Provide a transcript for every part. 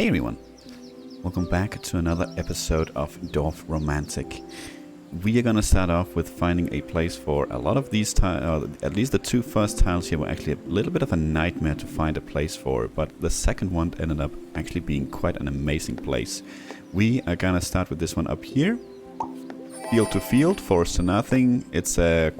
Hey everyone, welcome back to another episode of Dorfromantik. We are gonna start off with finding a place for a lot of these tiles, at least the two first tiles here were actually a little bit of a nightmare to find a place for, but the second one ended up actually being quite an amazing place. We are gonna start with this one up here. Field to field, forest to nothing. It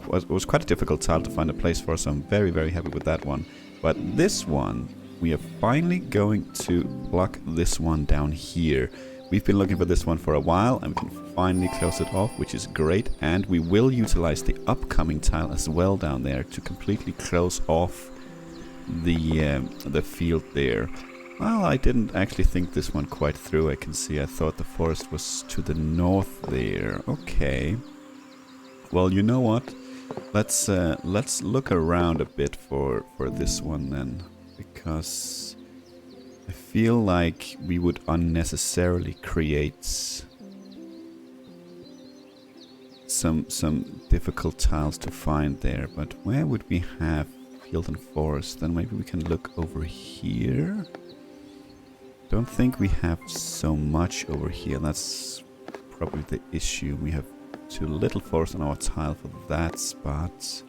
was quite a difficult tile to find a place for, so I'm very happy with that one. But this one, we are finally going to block this one down here. We've been looking for this one for a while, and we can finally close it off, which is great. And we will utilize the upcoming tile as well down there to completely close off the field there. Well, I didn't actually think this one quite through. I can see I thought the forest was to the north there. Okay. Well, you know what? Let's look around a bit for this one then, because I feel like we would unnecessarily create some difficult tiles to find there. But where would we have field and forest? Then maybe we can look over here. Don't think we have so much over here. That's probably the issue. We have too little forest on our tile for that spot.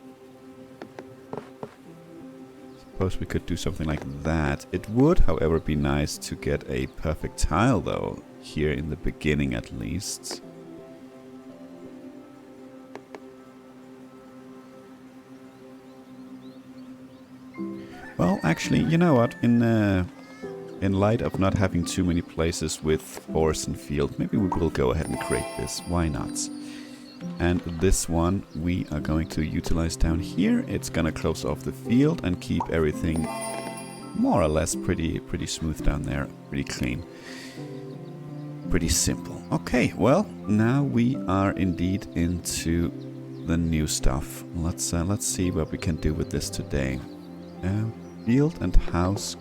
Suppose we could do something like that. It would, however, be nice to get a perfect tile, though, here in the beginning at least. Well, actually, you know what? In light of not having too many places with forest and field, maybe we will go ahead and create this. Why not? And this one we are going to utilize down here. It's gonna close off the field and keep everything more or less pretty smooth down there. Pretty clean. Pretty simple. Okay, well, now we are indeed into the new stuff. Let's see what we can do with this today. Field and house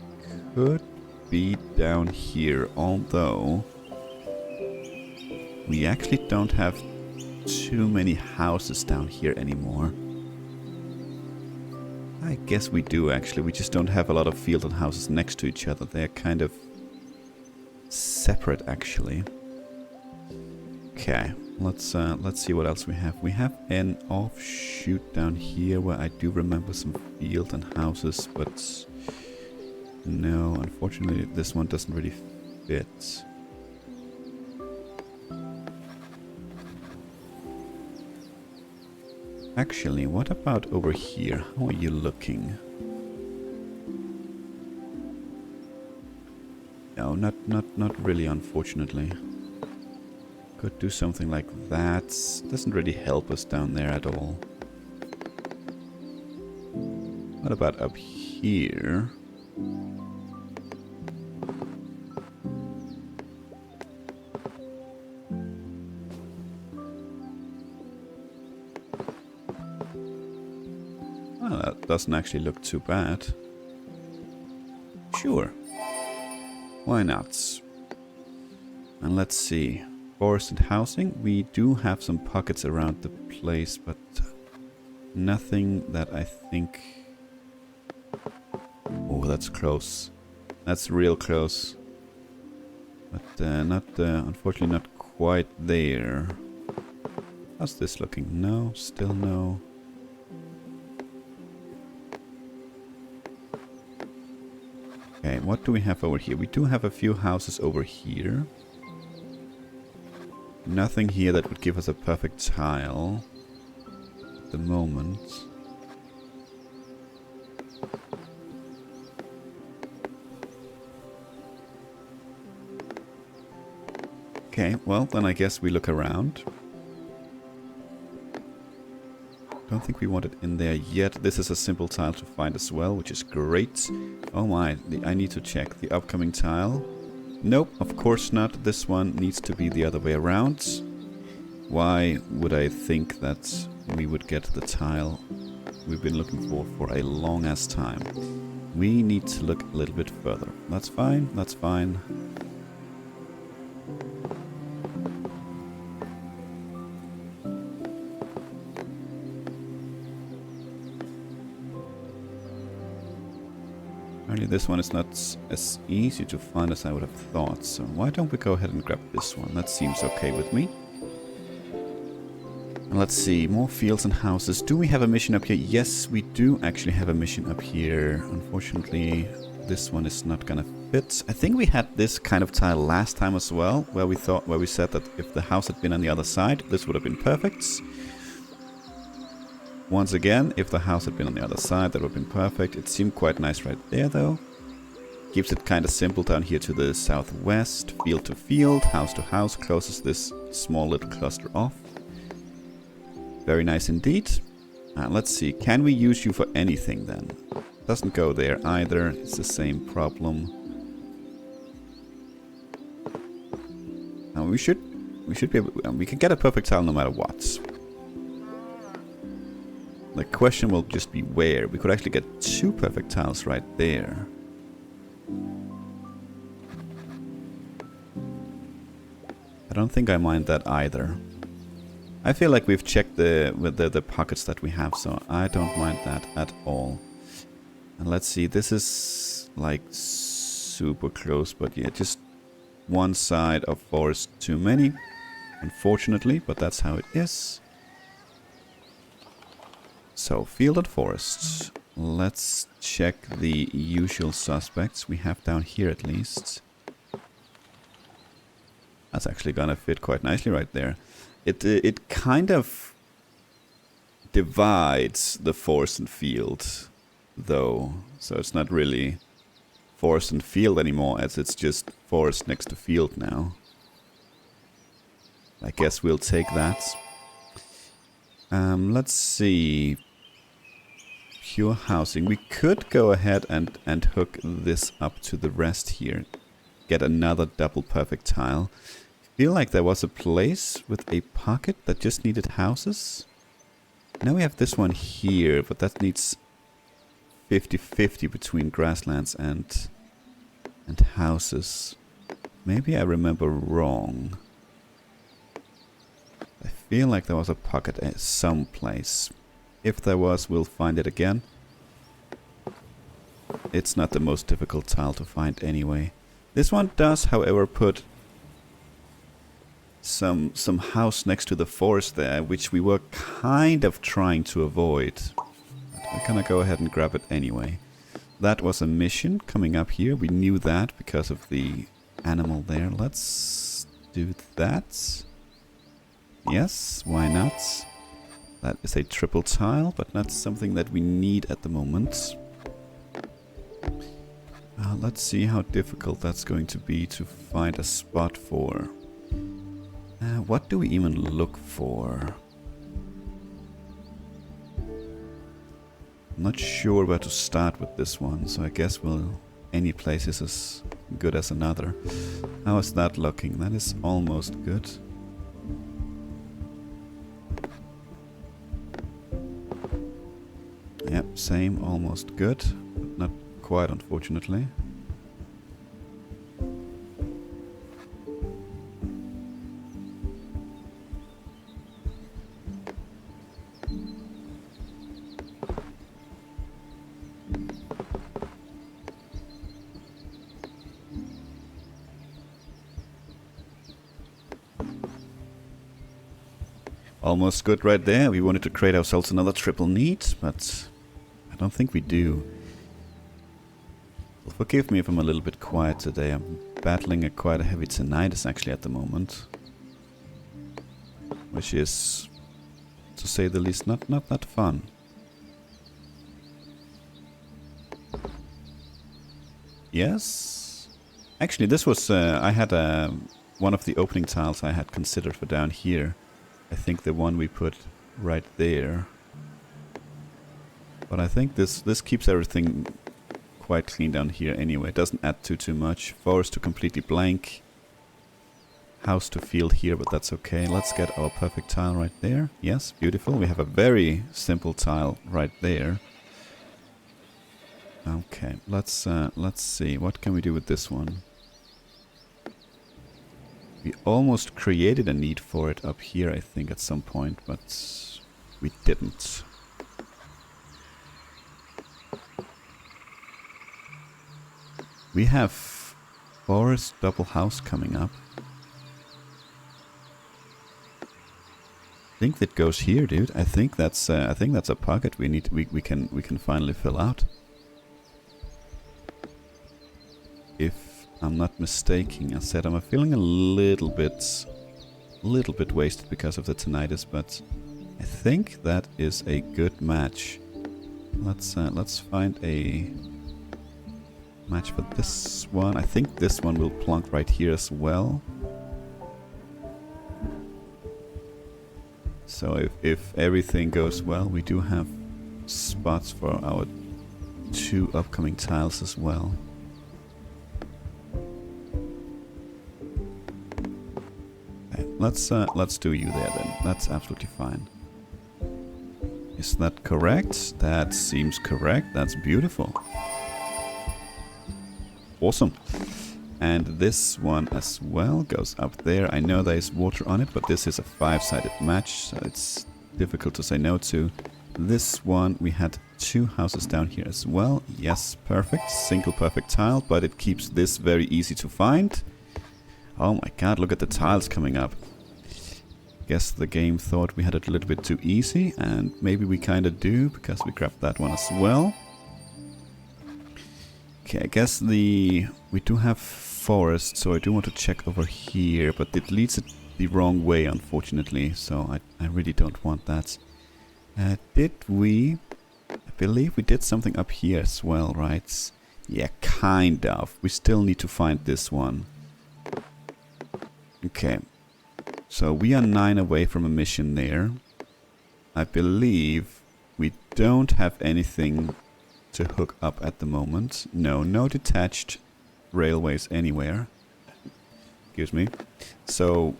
could be down here, although we actually don't have too many houses down here anymore. I guess we do actually, we just don't have a lot of field and houses next to each other. They're kind of separate actually. Okay, let's see what else we have. We have an offshoot down here where I do remember some field and houses, but no, unfortunately this one doesn't really fit. Actually, what about over here? How are you looking? No, not really, unfortunately. Could do something like that. Doesn't really help us down there at all. What about up here? Well, that doesn't actually look too bad. Sure. Why not? And let's see. Forest and housing. We do have some pockets around the place, but nothing that I think... Oh, that's close. That's real close. But unfortunately not quite there. How's this looking? No, still no. Okay, what do we have over here? We do have a few houses over here. Nothing here that would give us a perfect tile at the moment. Okay, well, then I guess we look around. Don't think we want it in there yet. This is a simple tile to find as well, which is great. Oh my, I need to check the upcoming tile. Nope, of course not. This one needs to be the other way around. Why would I think that we would get the tile we've been looking for a long ass time? We need to look a little bit further. That's fine, that's fine. this one is not as easy to find as I would have thought, so why don't we go ahead and grab this one? That seems okay with me. And let's see, more fields and houses. Do we have a mission up here? Yes, we do actually have a mission up here. Unfortunately, this one is not gonna fit. I think we had this kind of tile last time as well, where we said that if the house had been on the other side, this would have been perfect. Once again, if the house had been on the other side, that would have been perfect. It seemed quite nice right there, though. Keeps it kind of simple down here to the southwest. Field to field, house to house, closes this small little cluster off. Very nice indeed. Let's see, can we use you for anything then? Doesn't go there either, it's the same problem. Now we should be able, we can get a perfect tile no matter what. The question will just be where. We could actually get 2 perfect tiles right there. I don't think I mind that either. I feel like we've checked the pockets that we have, so I don't mind that at all. And let's see, this is like super close, but yeah, just one side of forest too many, unfortunately, but that's how it is. So, field and forest. Let's check the usual suspects we have down here at least. That's actually gonna fit quite nicely right there. It kind of divides the forest and field, though. So it's not really forest and field anymore, as it's just forest next to field now. I guess we'll take that. Let's see. Pure housing. We could go ahead and hook this up to the rest here. Get another double perfect tile. I feel like there was a place with a pocket that just needed houses. Now we have this one here, but that needs 50-50 between grasslands and houses. Maybe I remember wrong. I feel like there was a pocket someplace. If there was, we'll find it again. It's not the most difficult tile to find anyway. This one does, however, put some house next to the forest there, which we were kind of trying to avoid. But we're gonna go ahead and grab it anyway. That was a mission coming up here. We knew that because of the animal there. Let's do that. Yes, why not? That is a triple tile, but not something that we need at the moment. Let's see how difficult that's going to be to find a spot for. What do we even look for? I'm not sure where to start with this one, so I guess any place is as good as another. How is that looking? That is almost good. Yep, same, almost good, but not quite, unfortunately. Almost good right there. We wanted to create ourselves another triple need, but I don't think we do. Well, forgive me if I'm a little bit quiet today. I'm battling quite a heavy tinnitus actually at the moment. Which is, to say the least, not that fun. Yes? Actually, this was, I had one of the opening tiles I had considered for down here. I think the one we put right there. But I think this keeps everything quite clean down here anyway. It doesn't add too much. Forest to completely blank. House to field here, but that's okay. Let's get our perfect tile right there. Yes, beautiful. We have a very simple tile right there. Okay, let's see. What can we do with this one? We almost created a need for it up here, I think, at some point, but we didn't. We have forest double house coming up. I think that goes here, dude. I think that's a pocket we can finally fill out. If I'm not mistaken, I said I'm feeling a little bit wasted because of the tinnitus, but I think that is a good match. Let's find a match for this one. I think this one will plonk right here as well. So if everything goes well, we do have spots for our 2 upcoming tiles as well. Okay, let's do you there then. That's absolutely fine. Is that correct? That seems correct. That's beautiful. Awesome. And this one as well goes up there. I know there is water on it, but this is a 5-sided match, so it's difficult to say no to. This one, we had 2 houses down here as well. Yes, perfect. Single perfect tile, but it keeps this very easy to find. Oh my god, look at the tiles coming up. Guess the game thought we had it a little bit too easy, and maybe we kind of do, because we grabbed that one as well. Okay, I guess we do have forest, so I do want to check over here, but it leads it the wrong way, unfortunately, so I really don't want that. Did we... I believe we did something up here as well, right? Yeah, kind of. We still need to find this one. Okay. So we are 9 away from a mission there. I believe we don't have anything to hook up at the moment. No detached railways anywhere. Excuse me. So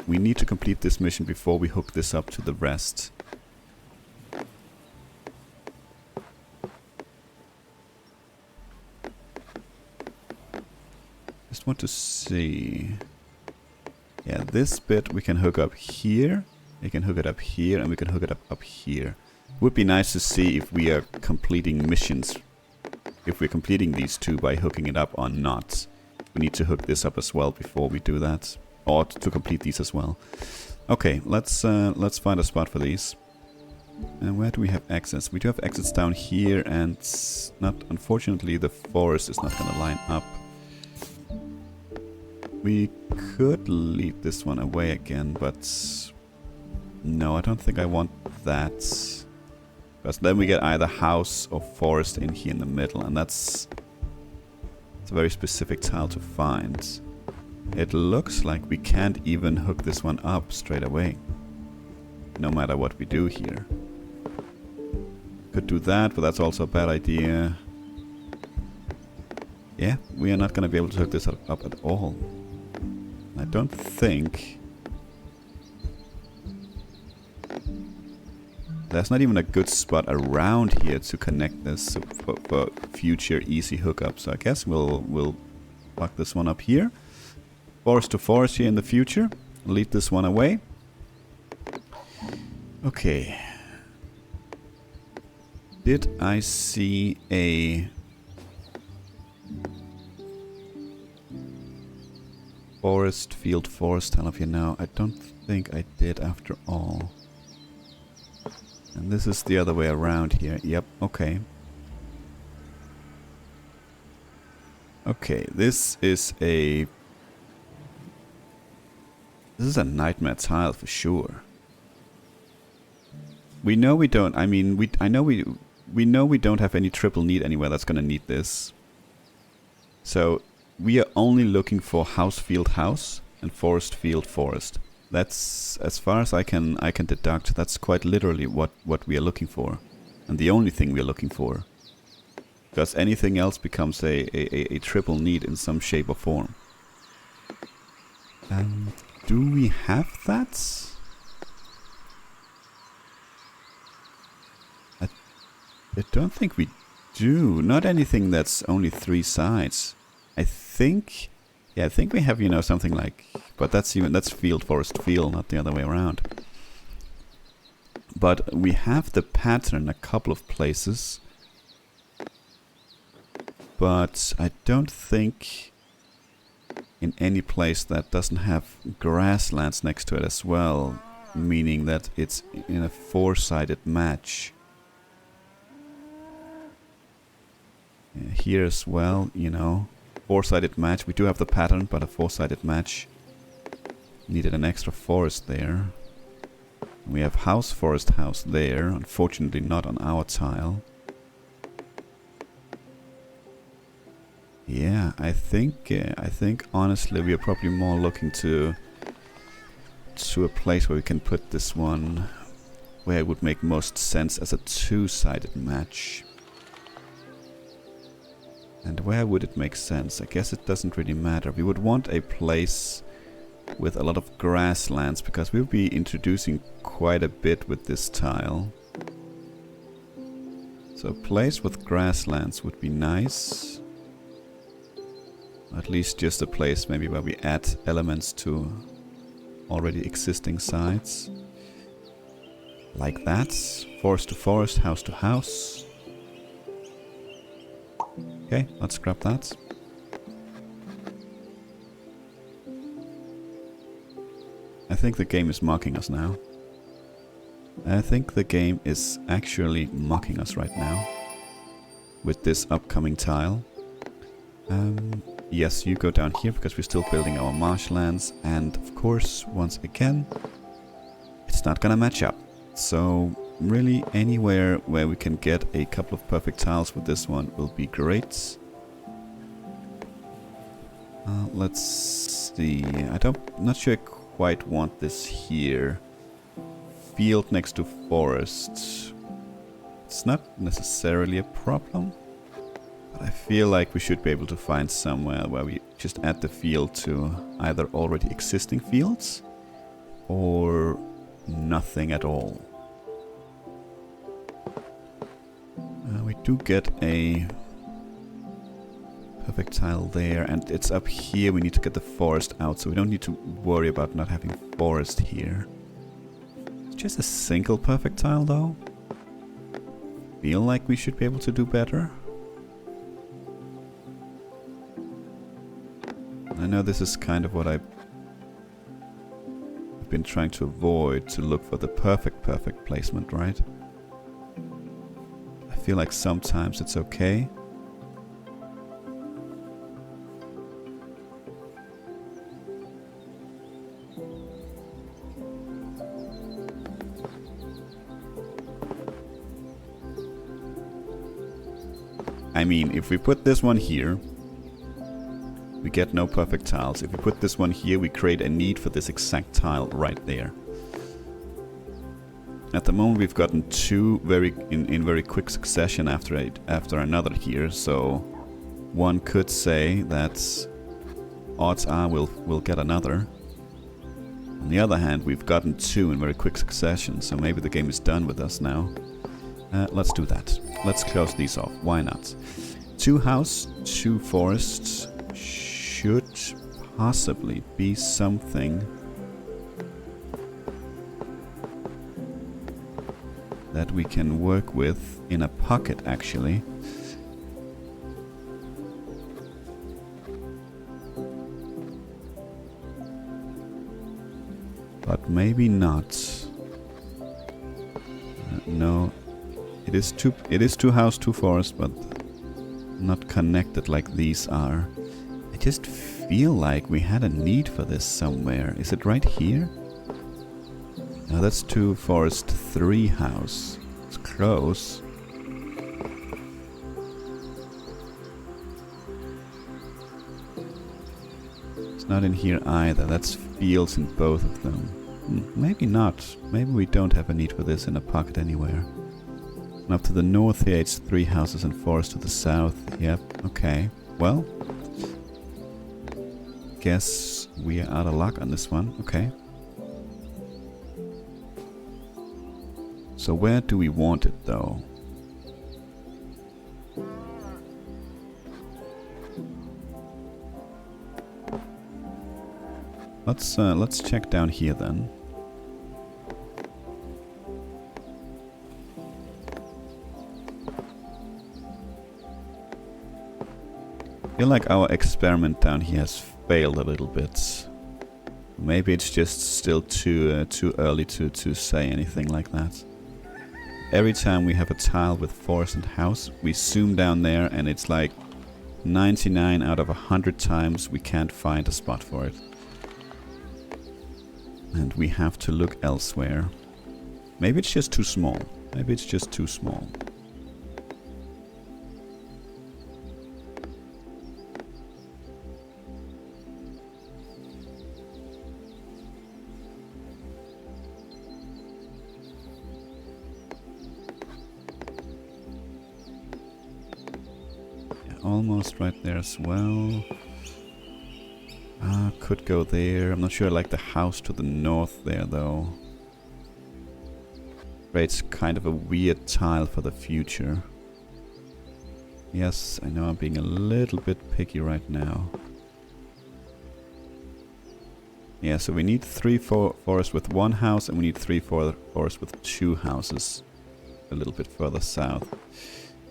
we need to complete this mission before we hook this up to the rest. Just want to see. Yeah, this bit we can hook up here. We can hook it up here, and we can hook it up here. Would be nice to see if we are completing missions. If we're completing these 2 by hooking it up or not. We need to hook this up as well before we do that. Or to complete these as well. Okay, let's find a spot for these. And where do we have access? We do have exits down here, and unfortunately the forest is not gonna line up. We could lead this one away again, but no, I don't think I want that. Because then we get either house or forest in here in the middle, and it's a very specific tile to find. It looks like we can't even hook this one up straight away, no matter what we do here. Could do that, but that's also a bad idea. Yeah, we are not going to be able to hook this up at all. I don't think... There's not even a good spot around here to connect this for future easy hookups. So I guess we'll lock this one up here. Forest to forest here in the future. Lead this one away. Okay. Did I see a... forest, field, forest tile of here now? I don't think I did after all. And this is the other way around here. Yep, okay. Okay, this is a nightmare tile for sure. We know we don't, I mean, we know we don't have any triple need anywhere that's gonna need this. So we are only looking for house, field, house, and forest, field, forest. That's, as far as I can deduct, that's quite literally what we are looking for. And the only thing we are looking for. Because anything else becomes a triple need in some shape or form. Do we have that? I don't think we do. Not anything that's only 3 sides. I think we have, you know, something like, but that's field, forest, field, not the other way around. But we have the pattern a couple of places. But I don't think in any place that doesn't have grasslands next to it as well, meaning that it's in a four-sided match. Here as well, you know, four-sided match. We do have the pattern, but a four-sided match needed an extra forest there. We have house, forest, house there. Unfortunately not on our tile. Yeah, I think honestly we are probably more looking to a place where we can put this one where it would make most sense as a two-sided match. And where would it make sense? I guess it doesn't really matter. We would want a place with a lot of grasslands because we'll be introducing quite a bit with this tile. So a place with grasslands would be nice. At least just a place maybe where we add elements to already existing sites. Like that. Forest to forest, house to house. Okay, let's grab that. I think the game is mocking us now. I think the game is actually mocking us right now with this upcoming tile. Yes, you go down here because we're still building our marshlands, and of course, once again, it's not gonna match up. So really anywhere where we can get a couple of perfect tiles with this one will be great. Let's see. Not sure I quite want this here. Field next to forest. It's not necessarily a problem, but I feel like we should be able to find somewhere where we just add the field to either already existing fields or nothing at all. We do get a perfect tile there, and it's up here. We need to get the forest out, so we don't need to worry about not having forest here. It's just a single perfect tile though. Feel like we should be able to do better. I know this is kind of what I've been trying to avoid, to look for the perfect placement, right? I feel like sometimes it's okay. I mean, if we put this one here, we get no perfect tiles. If we put this one here, we create a need for this exact tile right there. At the moment, we've gotten two in very quick succession after another here. So one could say that odds are we'll get another. On the other hand, we've gotten two in very quick succession, so maybe the game is done with us now. Let's do that. Let's close these off. Why not? 2 house, 2 forests should possibly be something that we can work with in a pocket, actually. But maybe not. No. It is two house, 2 forest, but not connected like these are. I just feel like we had a need for this somewhere. Is it right here? No, that's 2 forest, 3 house. It's close. It's not in here either. That's fields in both of them. Maybe not. Maybe we don't have a need for this in a pocket anywhere. And up to the north here, it's 3 houses and forest to the south. Yep, okay. Well, guess we are out of luck on this one. Okay. So where do we want it though? Let's check down here then. feel like our experiment down here has failed a little bit. Maybe it's just still too early to say anything like that. Every time we have a tile with forest and house, we zoom down there and it's like 99 out of 100 times we can't find a spot for it. And we have to look elsewhere. Maybe it's just too small. Maybe it's just too small. Almost right there as well. Could go there. I'm not sure I like the house to the north there though. It's kind of a weird tile for the future. Yes, I know I'm being a little bit picky right now. Yeah, so we need 3 forests with 1 house and we need 3 forests with 2 houses. A little bit further south.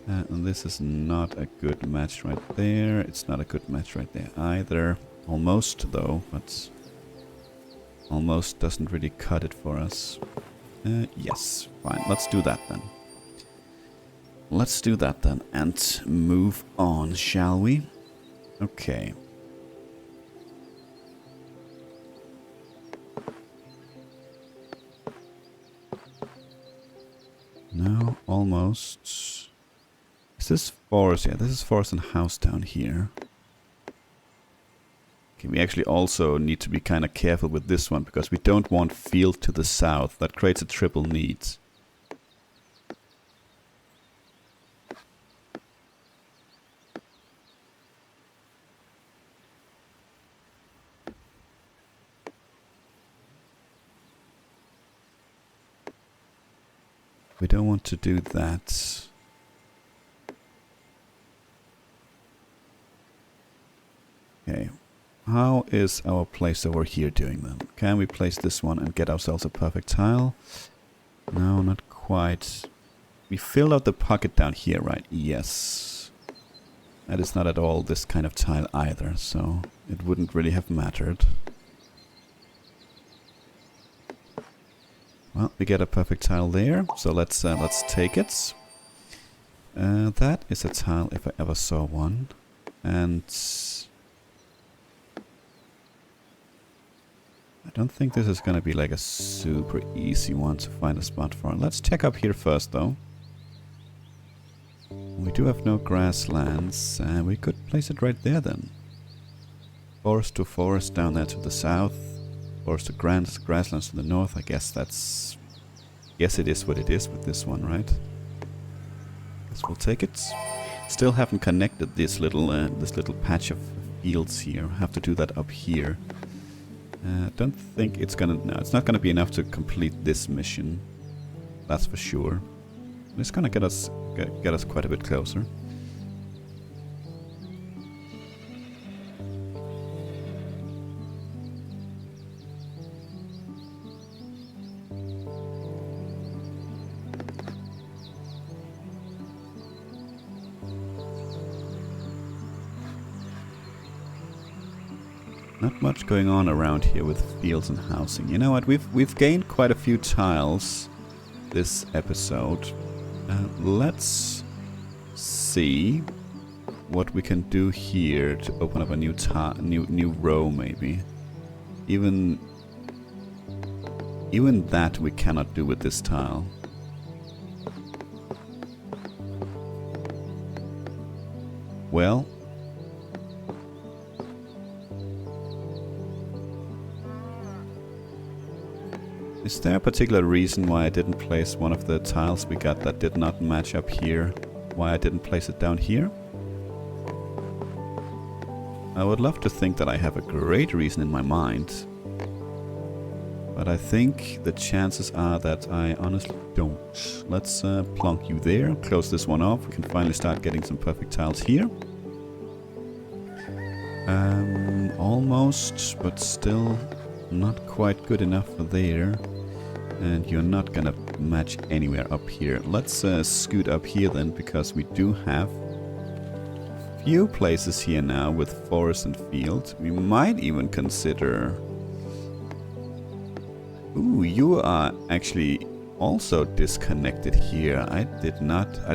And this is not a good match right there. It's not a good match right there either. Almost though, but almost doesn't really cut it for us. Yes, fine. Let's do that then. Let's do that then and move on, shall we? Okay. No, almost. Is this forest? Yeah, this is forest and house down here. Okay, we actually also need to be kind of careful with this one because we don't want field to the south. That creates a triple need. We don't want to do that. Okay. How is our place over here doing then? Can we place this one and get ourselves a perfect tile? No, not quite. We filled out the pocket down here, right? Yes. That is not at all this kind of tile either, so it wouldn't really have mattered. Well, we get a perfect tile there, so let's take it. That is a tile if I ever saw one. And I don't think this is going to be like a super easy one to find a spot for. Let's check up here first though. We do have no grasslands, and we could place it right there then. Forest to forest down there to the south. Forest to grasslands to the north. I guess that's... Yes, it is what it is with this one, right? Guess we'll take it. Still haven't connected this little patch of fields here. Have to do that up here. Don't think it's gonna... No, it's not gonna be enough to complete this mission. That's for sure. It's gonna get us quite a bit closer. Not much going on around here with fields and housing. You know what? We've gained quite a few tiles this episode. Let's see what we can do here to open up a new row, maybe. Even that we cannot do with this tile. Well. Is there a particular reason why I didn't place one of the tiles we got that did not match up here? Why I didn't place it down here? I would love to think that I have a great reason in my mind. But I think the chances are that I honestly don't. Let's plonk you there, close this one off. We can finally start getting some perfect tiles here. Almost, but still not quite good enough for there. And you're not gonna match anywhere up here. Let's scoot up here then, because we do have few places here now with forest and field. We might even consider... Ooh, you are actually also disconnected here. I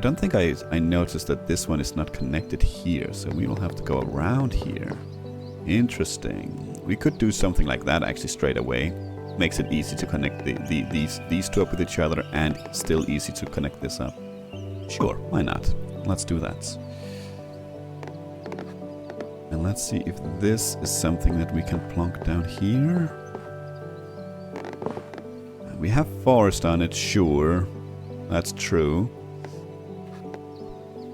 don't think I noticed that this one is not connected here, so we will have to go around here. Interesting. We could do something like that actually straight away. Makes it easy to connect these two up with each other, and still easy to connect this up. Sure, why not? Let's do that. And let's see if this is something that we can plonk down here. We have forest on it, sure. That's true.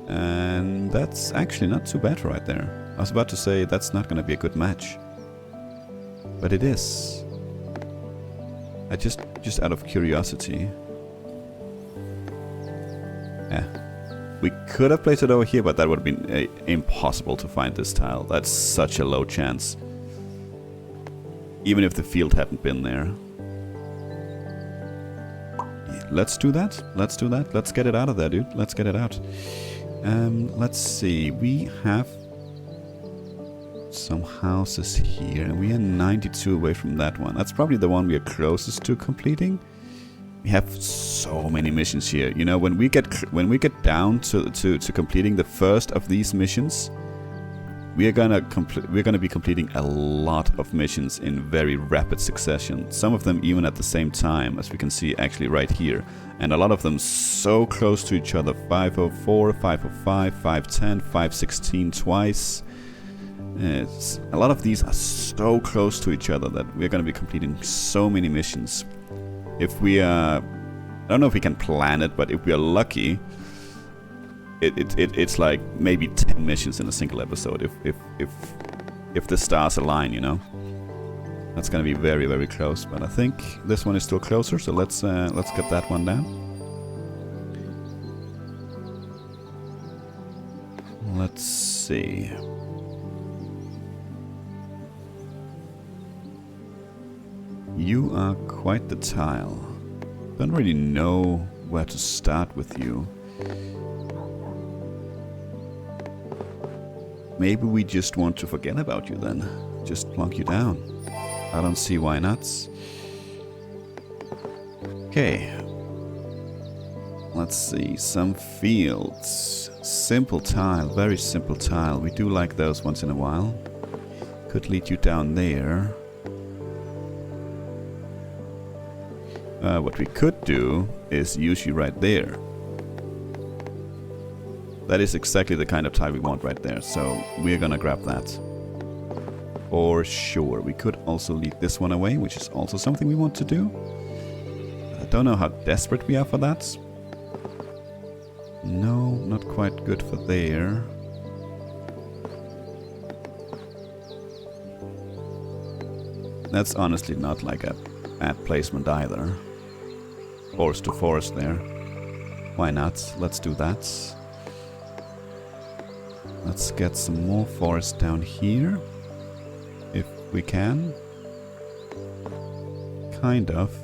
And that's actually not too bad right there. I was about to say that's not going to be a good match. But it is. I just out of curiosity. We could have placed it over here, but that would have been impossible to find this tile. That's such a low chance. Even if the field hadn't been there. Let's do that. Let's do that. Let's get it out of there, dude. Let's get it out. Let's see. We have some houses here, and we are 92 away from that one. That's probably the one we are closest to completing. We have so many missions here. You know, when we get down to completing the first of these missions, we're gonna be completing a lot of missions in very rapid succession. Some of them even at the same time, as we can see actually right here. And a lot of them so close to each other. 504, 505, 510, 516 twice. A lot of these are so close to each other that we're going to be completing so many missions. If we I don't know if we can plan it, but if we are lucky, it's like maybe 10 missions in a single episode. If the stars align, you know, that's going to be very, very close. But I think this one is still closer, so let's get that one down. Let's see. You are quite the tile. Don't really know where to start with you. Maybe we just want to forget about you then. Just plonk you down. I don't see why not. Okay. Let's see. Some fields. Simple tile. Very simple tile. We do like those once in a while. Could lead you down there. What we could do is use you right there. That is exactly the kind of tile we want right there, so we're gonna grab that. For sure. We could also lead this one away, which is also something we want to do. I don't know how desperate we are for that. No, not quite good for there. That's honestly not like a bad placement either. Forest to forest there. Why not? Let's do that. Let's get some more forest down here. If we can. Kind of.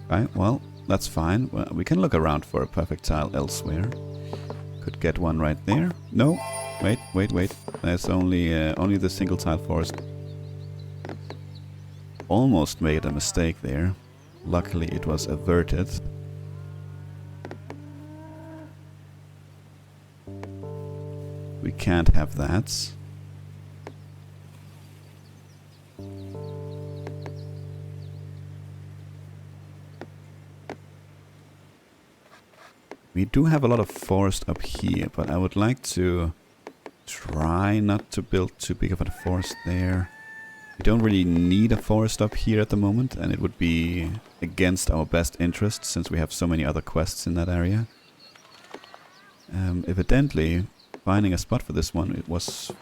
Right, well, that's fine. Well, we can look around for a perfect tile elsewhere. Could get one right there. No. Wait. There's only the single tile forest. Almost made a mistake there. Luckily it was averted. We can't have that. We do have a lot of forest up here, but I would like to try not to build too big of a forest there. We don't really need a forest up here at the moment, and it would be against our best interest since we have so many other quests in that area. Evidently, finding a spot for this one, it was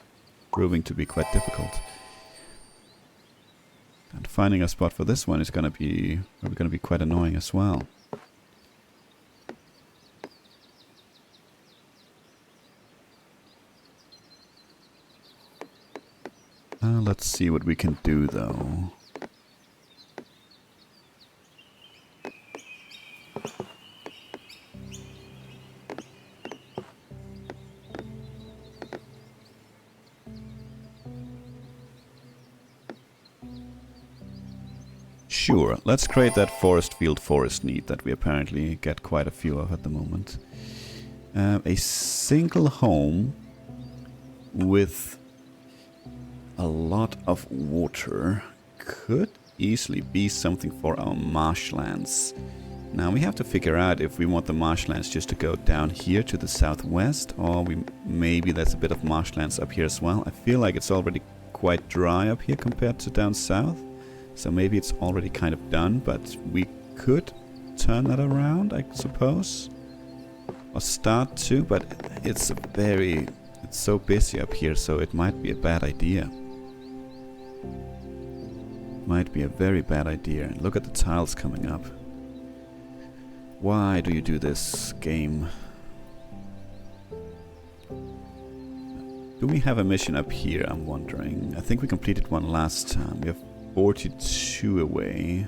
proving to be quite difficult. And finding a spot for this one is probably gonna be quite annoying as well. Let's see what we can do, though. Sure, let's create that forest field forest need that we apparently get quite a few of at the moment. A single home with a lot of water could easily be something for our marshlands. Now we have to figure out if we want the marshlands just to go down here to the southwest, or maybe there's a bit of marshlands up here as well. I feel like it's already quite dry up here compared to down south, so maybe it's already kind of done, but we could turn that around, I suppose, or start to, but it's so busy up here, so it might be a bad idea. Might be a very bad idea. Look at the tiles coming up. Why do you do this, game? Do we have a mission up here, I'm wondering? I think we completed one last time. We have 42 away.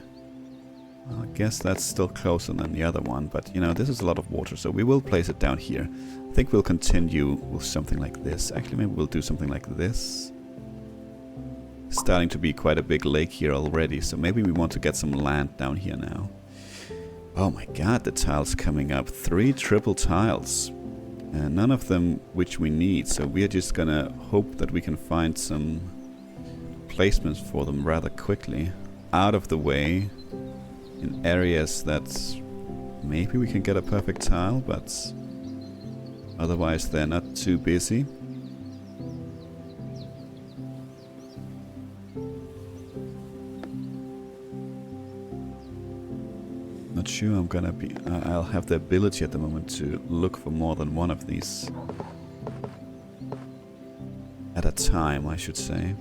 Well, I guess that's still closer than the other one, but you know, this is a lot of water, so we will place it down here. I think we'll continue with something like this. Actually, maybe we'll do something like this. Starting to be quite a big lake here already, so maybe we want to get some land down here now. Oh my god, the tiles coming up. 3 triple tiles. None of them which we need, so we're just gonna hope that we can find some placements for them rather quickly. Out of the way, in areas that maybe we can get a perfect tile, but otherwise they're not too busy. Not sure I'm gonna be... I'll have the ability at the moment to look for more than one of these. At a time, I should say.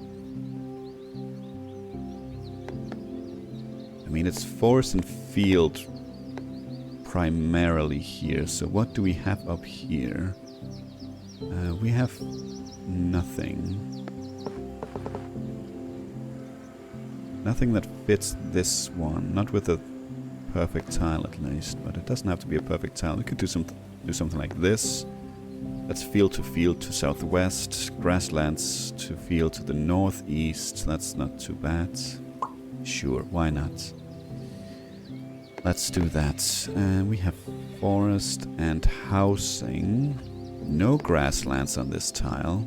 I mean, it's forest and field primarily here. So what do we have up here? We have nothing. Nothing that fits this one. Not with a perfect tile at least, but it doesn't have to be a perfect tile. We could do something like this. That's field to southwest, grasslands to field to the northeast. That's not too bad. Sure, why not? Let's do that. We have forest and housing. No grasslands on this tile.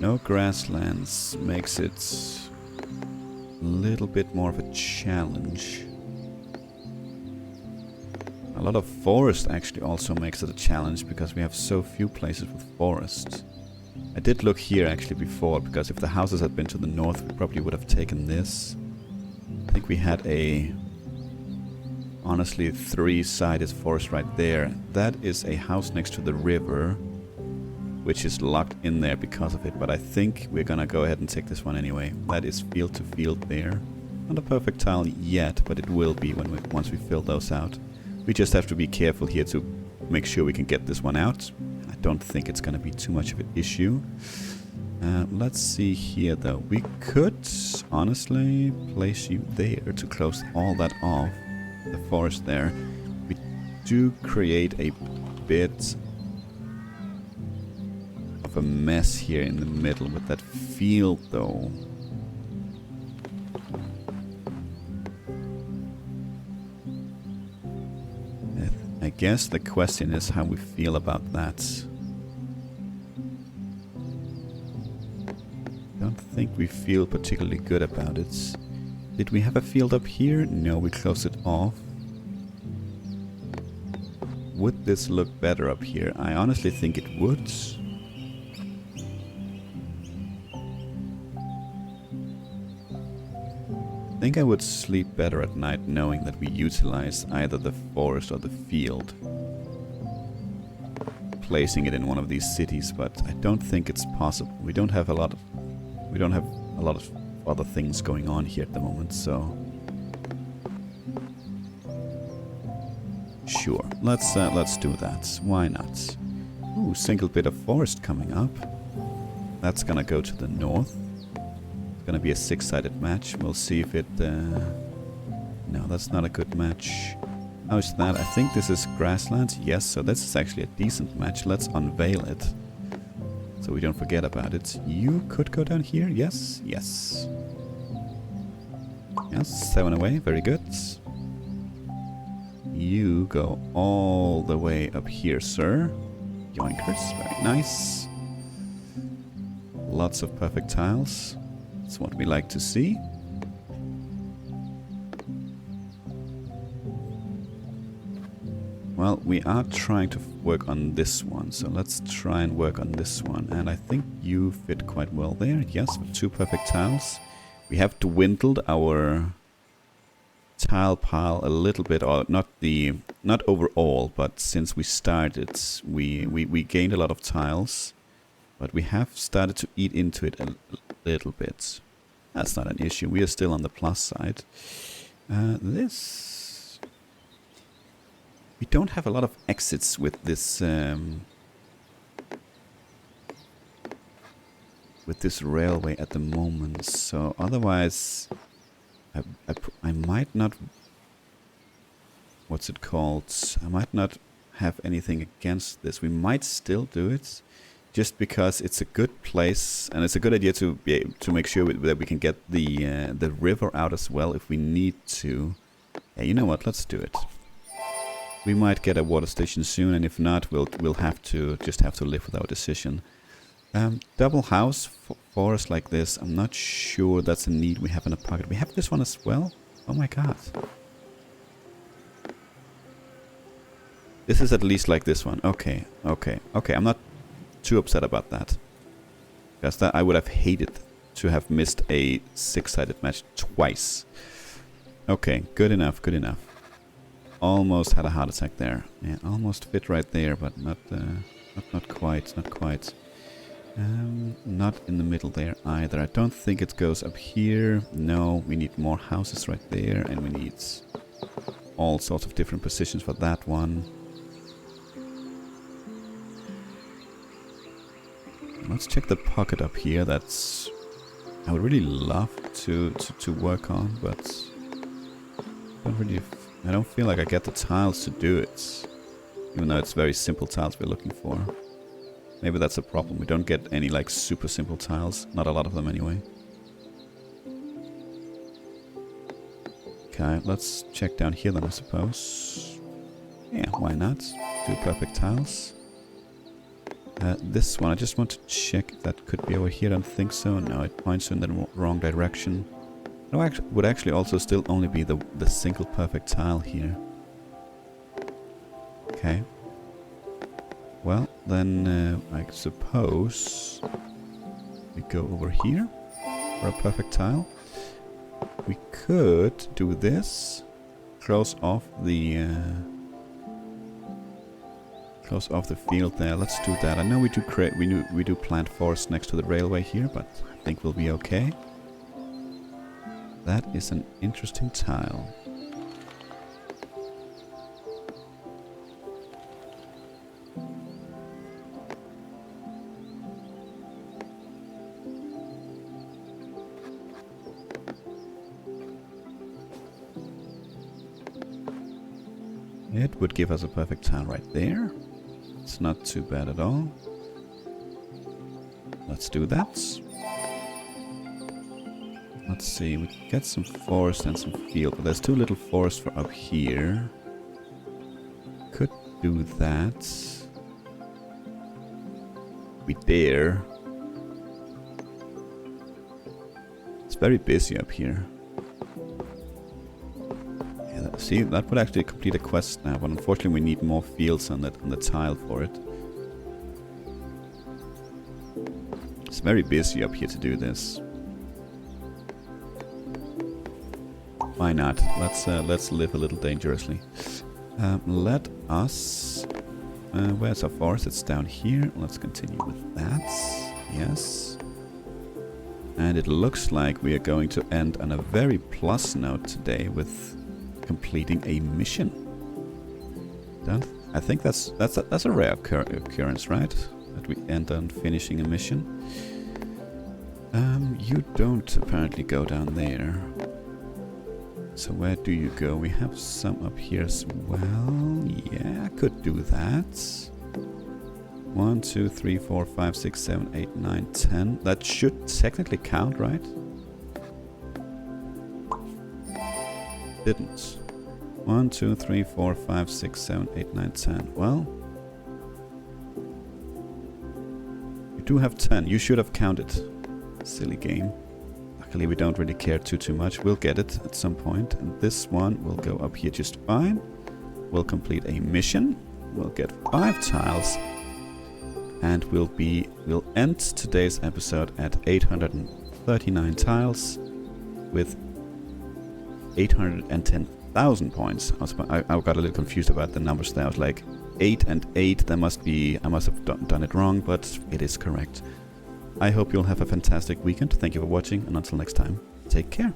No grasslands makes it a little bit more of a challenge. A lot of forest actually also makes it a challenge because we have so few places with forest. I did look here actually before, because if the houses had been to the north we probably would have taken this. I think we had a honestly 3-sided forest right there. That is a house next to the river, which is locked in there because of it, but I think we're gonna go ahead and take this one anyway. That is field to field there. Not a perfect tile yet, but it will be once we fill those out. We just have to be careful here to make sure we can get this one out. I don't think it's gonna be too much of an issue. Let's see here though. We could honestly place you there to close all that off, the forest there. We do create a bit of a mess here in the middle with that field though. I guess the question is how we feel about that. Don't think we feel particularly good about it. Did we have a field up here? No, we closed it off. Would this look better up here? I honestly think it would. I think I would sleep better at night knowing that we utilize either the forest or the field, placing it in one of these cities, but I don't think it's possible. We don't have a lot of other things going on here at the moment, so sure, let's do that. Why not? Ooh, single bit of forest coming up. That's gonna go to the north. gonna be a 6-sided match. We'll see if it... No, that's not a good match. How is that? I think this is grassland. Yes, so this is actually a decent match. Let's unveil it, so we don't forget about it. You could go down here. Yes, yes. Yes, 7 away. Very good. You go all the way up here, sir. Yoinkers. Very nice. Lots of perfect tiles. That's what we like to see. Well, we are trying to work on this one, so let's try and work on this one. And I think you fit quite well there. Yes, with 2 perfect tiles. We have dwindled our tile pile a little bit, or not overall, but since we started, we gained a lot of tiles, but we have started to eat into it a little bit. That's not an issue. We are still on the plus side. This, we don't have a lot of exits with this railway at the moment, so otherwise I might not, what's it called, I might not have anything against this. We might still do it, just because it's a good place, and it's a good idea to be able to make sure that we can get the river out as well if we need to. Yeah, you know what, let's do it. We might get a water station soon, and if not, we'll have to live with our decision. Double house forest like this, I'm not sure that's a need we have in a pocket. We have this one as well? Oh my god. This is at least like this one. Okay, okay, okay. I'm not too upset about that. Because that I would have hated to have missed a 6-sided match twice. Okay, good enough, good enough. Almost had a heart attack there. Yeah, almost fit right there, but not quite, not quite. Not in the middle there either. I don't think it goes up here. No, we need more houses right there, and we need all sorts of different positions for that one. Let's check the pocket up here. That's, I would really love to work on, but I don't feel like I get the tiles to do it, even though it's very simple tiles we're looking for. Maybe that's a problem. We don't get any like super simple tiles. Not a lot of them anyway. Okay, let's check down here then, I suppose. Yeah, why not? 2 perfect tiles. This one, I just want to check if that could be over here. I don't think so. No, it points in the wrong direction. No, would actually also still only be the single perfect tile here. Okay. Well, then I suppose we go over here for a perfect tile. We could do this. Close off the field there. Let's do that. I know we do plant forest next to the railway here, but I think we'll be okay. That is an interesting tile. It would give us a perfect tile right there. It's not too bad at all. Let's do that. Let's see, we can get some forest and some field, but there's too little forest for up here. Could do that. We dare. It's very busy up here. Yeah, see, that would actually complete a quest now, but unfortunately we need more fields on the tile for it. It's very busy up here to do this. Why not? Let's live a little dangerously. Let us... where's our forest? It's down here. Let's continue with that. Yes. And it looks like we are going to end on a very plus note today with completing a mission. I think that's a rare occurrence, right? That we end on finishing a mission. You don't apparently go down there. So where do you go? We have some up here as well. Yeah, I could do that. 1, 2, 3, 4, 5, 6, 7, 8, 9, 10. That should technically count, right? Didn't. 1, 2, 3, 4, 5, 6, 7, 8, 9, 10. Well, you do have 10. You should have counted. Silly game. Luckily, we don't really care too much. We'll get it at some point. And this one will go up here just fine. We'll complete a mission. We'll get 5 tiles. And we'll end today's episode at 839 tiles with 810,000 points. I got a little confused about the numbers there. I was like 8 and 8. I must have done it wrong, but it is correct. I hope you'll have a fantastic weekend. Thank you for watching, and until next time, take care.